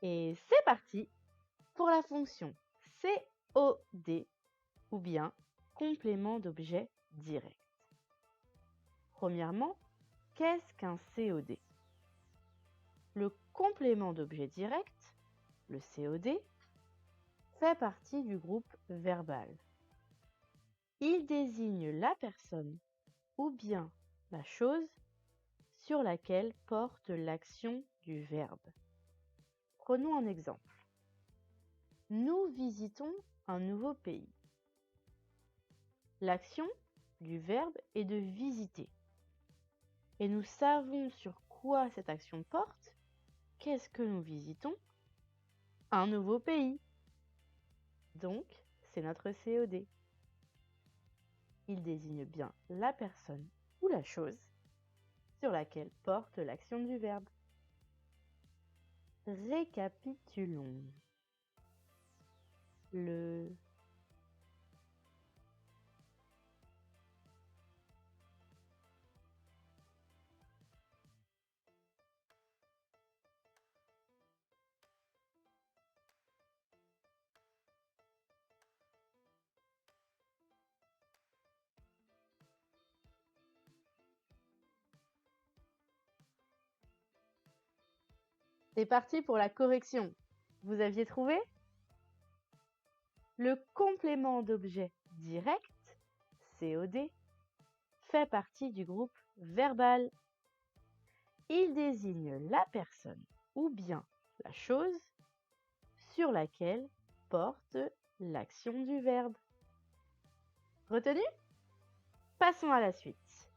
Et c'est parti pour la fonction COD ou bien complément d'objet direct. Premièrement, qu'est-ce qu'un COD? Le complément d'objet direct, le COD, fait partie du groupe verbal. Il désigne la personne ou bien la chose sur laquelle porte l'action du verbe. Prenons un exemple. Nous visitons un nouveau pays. L'action du verbe est de visiter. Et nous savons sur quoi cette action porte. Qu'est-ce que nous visitons? Un nouveau pays. Donc, c'est notre COD. Il désigne bien la personne ou la chose sur laquelle porte l'action du verbe. Récapitulons. C'est parti pour la correction. Vous aviez trouvé? Le complément d'objet direct, COD, fait partie du groupe verbal. Il désigne la personne ou bien la chose sur laquelle porte l'action du verbe. Retenu? Passons à la suite.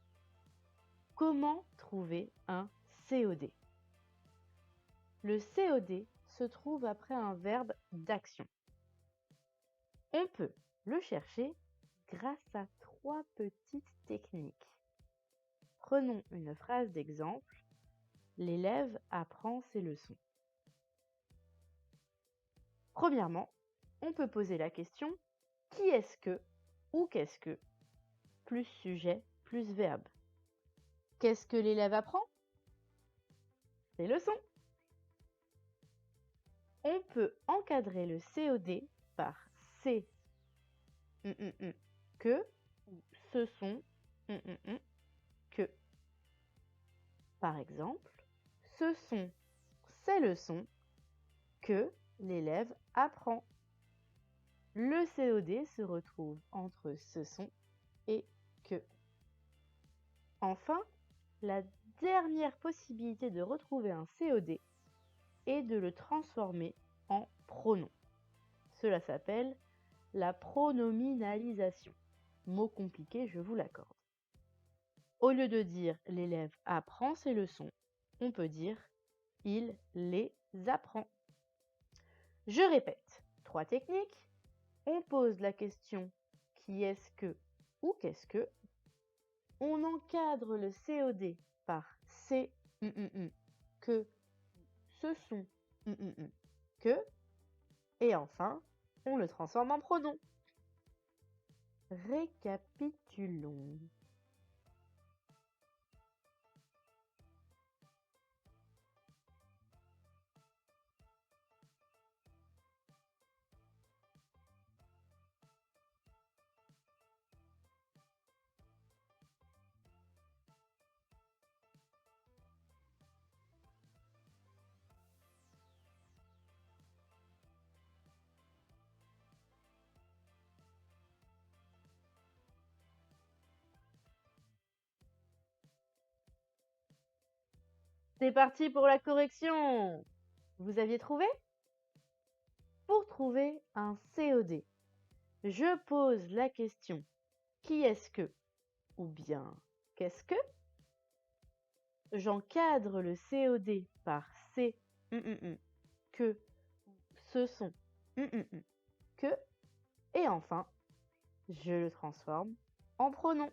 Comment trouver un COD? Le COD se trouve après un verbe d'action. On peut le chercher grâce à 3 petites techniques. Prenons une phrase d'exemple. L'élève apprend ses leçons. Premièrement, on peut poser la question « Qui est-ce que » ou « Qu'est-ce que » plus sujet plus verbe. Qu'est-ce que l'élève apprend? Ses leçons. On peut encadrer le COD par c'est que ou ce sont que. Par exemple, ce sont ces leçons que l'élève apprend. Le COD se retrouve entre ce sont et que. Enfin, la dernière possibilité de retrouver un COD est de le transformer en pronom. Cela s'appelle la pronominalisation. Mot compliqué, je vous l'accorde. Au lieu de dire l'élève apprend ses leçons, on peut dire il les apprend. Je répète, 3 techniques. On pose la question qui est-ce que ou qu'est-ce que. On encadre le COD par c'est que, ce sont que. Et enfin, on le transforme en pronom. Récapitulons. C'est parti pour la correction. Vous aviez trouvé? Pour trouver un COD, je pose la question qui est-ce que ou bien qu'est-ce que. J'encadre le COD par c'est que, ce sont que. Et enfin, je le transforme en pronom.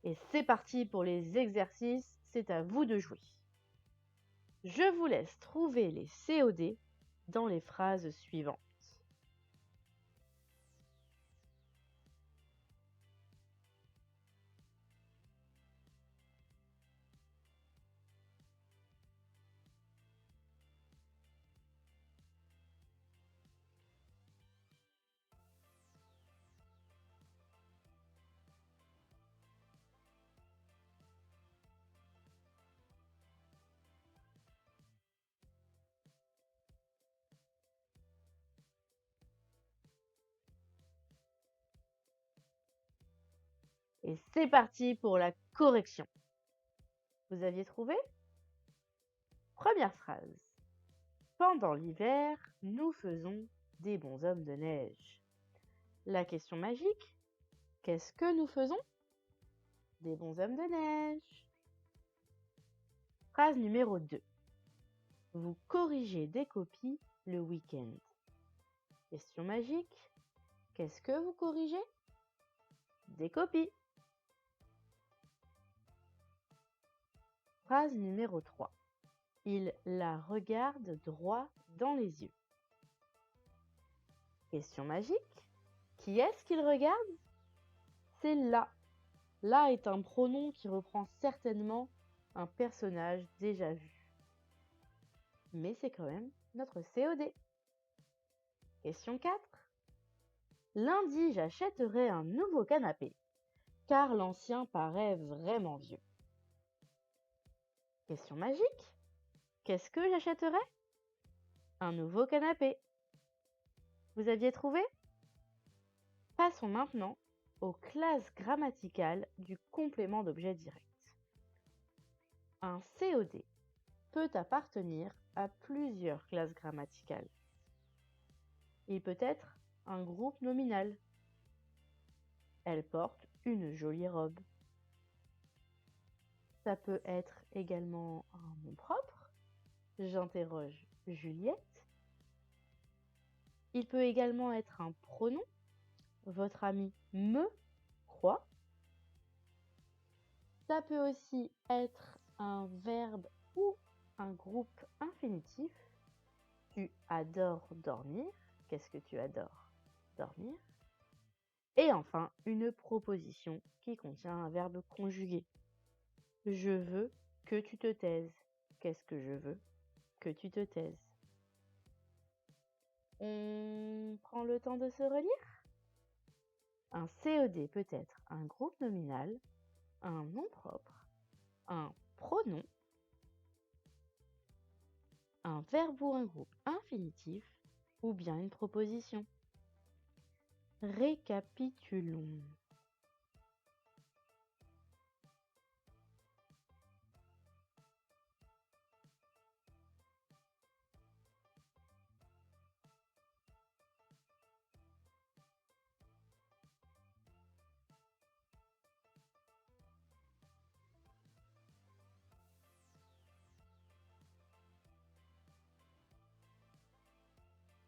Et c'est parti pour les exercices, c'est à vous de jouer. Je vous laisse trouver les COD dans les phrases suivantes. Et c'est parti pour la correction. Vous aviez trouvé? Première phrase. Pendant l'hiver, nous faisons des bonshommes de neige. La question magique, qu'est-ce que nous faisons? Des bonshommes de neige. Phrase numéro 2. Vous corrigez des copies le week-end. Question magique, qu'est-ce que vous corrigez? Des copies. Phrase numéro 3. Il la regarde droit dans les yeux. Question magique, qui est-ce qu'il regarde? C'est là. Là est un pronom qui reprend certainement un personnage déjà vu. Mais c'est quand même notre COD. Question 4. Lundi, j'achèterai un nouveau canapé, car l'ancien paraît vraiment vieux. Question magique. Qu'est-ce que j'achèterai? Un nouveau canapé. Vous aviez trouvé? Passons maintenant aux classes grammaticales du complément d'objet direct. Un COD peut appartenir à plusieurs classes grammaticales. Il peut être un groupe nominal. Elle porte une jolie robe. Ça peut être également un nom propre. J'interroge Juliette. Il peut également être un pronom. Votre ami me croit. Ça peut aussi être un verbe ou un groupe infinitif. Tu adores dormir. Qu'est-ce que tu adores? Dormir. Et enfin, une proposition qui contient un verbe conjugué. Je veux que tu te taises. Qu'est-ce que je veux? Que tu te taises. On prend le temps de se relire? Un COD peut être un groupe nominal, un nom propre, un pronom, un verbe ou un groupe infinitif ou bien une proposition. Récapitulons.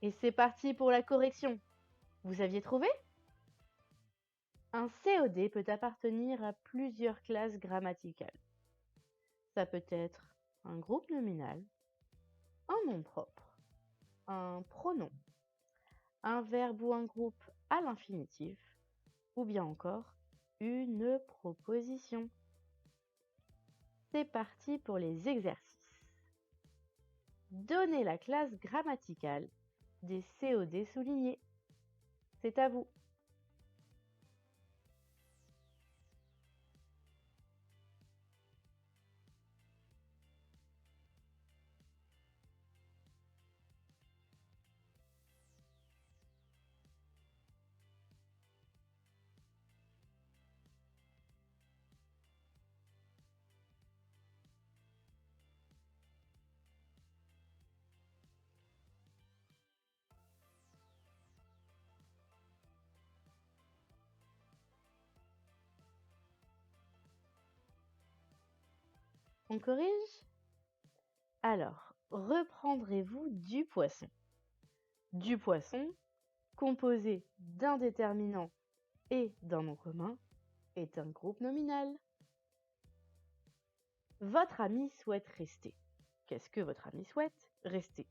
Et c'est parti pour la correction. Vous aviez trouvé? Un COD peut appartenir à plusieurs classes grammaticales. Ça peut être un groupe nominal, un nom propre, un pronom, un verbe ou un groupe à l'infinitif, ou bien encore une proposition. C'est parti pour les exercices. Donnez la classe grammaticale des COD soulignés. C'est à vous. On corrige? Alors, reprendrez-vous du poisson? Du poisson, composé d'un déterminant et d'un nom commun, est un groupe nominal. Votre ami souhaite rester. Qu'est-ce que votre ami souhaite? Rester.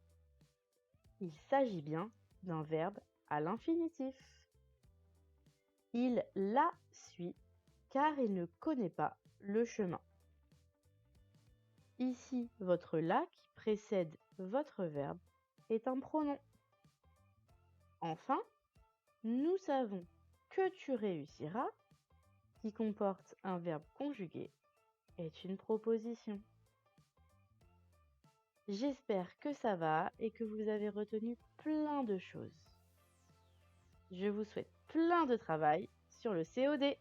Il s'agit bien d'un verbe à l'infinitif. Il la suit car il ne connaît pas le chemin. Ici, votre la qui précède votre verbe est un pronom. Enfin, nous savons que tu réussiras, qui comporte un verbe conjugué, est une proposition. J'espère que ça va et que vous avez retenu plein de choses. Je vous souhaite plein de travail sur le COD.